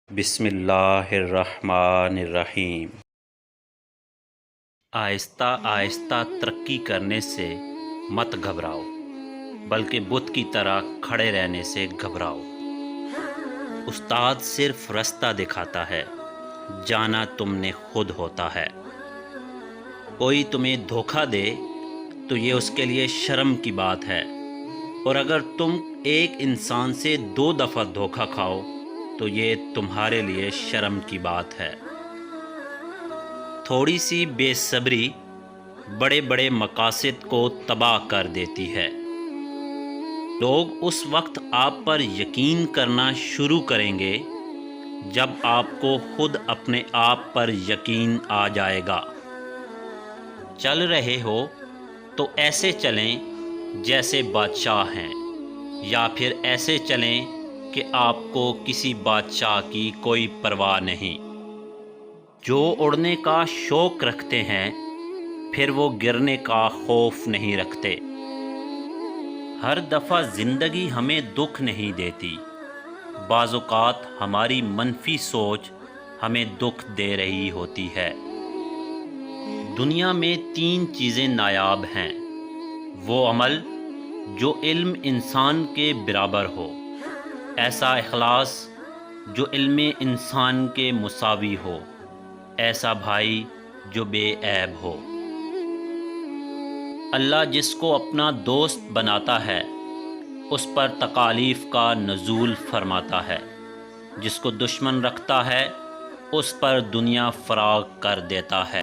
بسم اللہ الرحمن الرحیم۔ آہستہ آہستہ ترقی کرنے سے مت گھبراؤ، بلکہ بت کی طرح کھڑے رہنے سے گھبراؤ۔ استاد صرف رستہ دکھاتا ہے، جانا تم نے خود ہوتا ہے۔ کوئی تمہیں دھوکہ دے تو یہ اس کے لیے شرم کی بات ہے، اور اگر تم ایک انسان سے 2 دفعہ دھوکہ کھاؤ تو یہ تمہارے لیے شرم کی بات ہے۔ تھوڑی سی بے صبری بڑے بڑے مقاصد کو تباہ کر دیتی ہے۔ لوگ اس وقت آپ پر یقین کرنا شروع کریں گے جب آپ کو خود اپنے آپ پر یقین آ جائے گا۔ چل رہے ہو تو ایسے چلیں جیسے بادشاہ ہیں، یا پھر ایسے چلیں کہ آپ کو کسی بادشاہ کی کوئی پرواہ نہیں۔ جو اڑنے کا شوق رکھتے ہیں پھر وہ گرنے کا خوف نہیں رکھتے۔ ہر دفعہ زندگی ہمیں دکھ نہیں دیتی، بعض اوقات ہماری منفی سوچ ہمیں دکھ دے رہی ہوتی ہے۔ دنیا میں 3 چیزیں نایاب ہیں: وہ عمل جو علم انسان کے برابر ہو، ایسا اخلاص جو علم انسان کے مساوی ہو، ایسا بھائی جو بے عیب ہو۔ اللہ جس کو اپنا دوست بناتا ہے اس پر تکالیف کا نزول فرماتا ہے، جس کو دشمن رکھتا ہے اس پر دنیا فراغ کر دیتا ہے۔